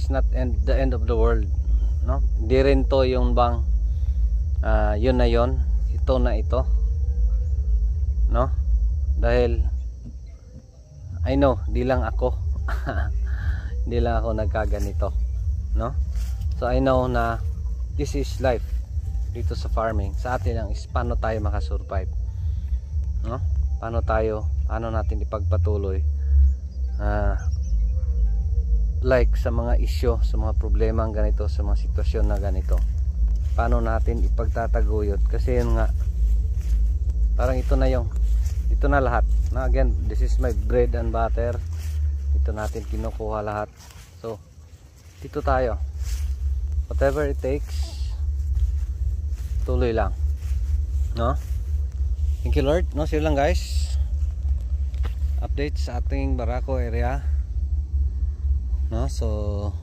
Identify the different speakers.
Speaker 1: is not the end of the world, no? Hindi rin to yung bang yun na yun, ito na ito, no? Dahil I know, di lang ako hindi lang ako nagkaganito, no? So I know na this is life dito sa farming. Sa atin lang is paano tayo makasurvive, no? Paano natin ipagpatuloy like sa mga issue, sa mga problemang ganito, sa mga sitwasyon na ganito, paano natin ipagtataguyod. Kasi yun nga, parang ito na lahat, no? Again, this is my bread and butter. Dito natin kinukuha lahat. So dito tayo, whatever it takes, tuloy lang, no? Thank you Lord, no? Sila lang guys, update sa ating Barako area, no? So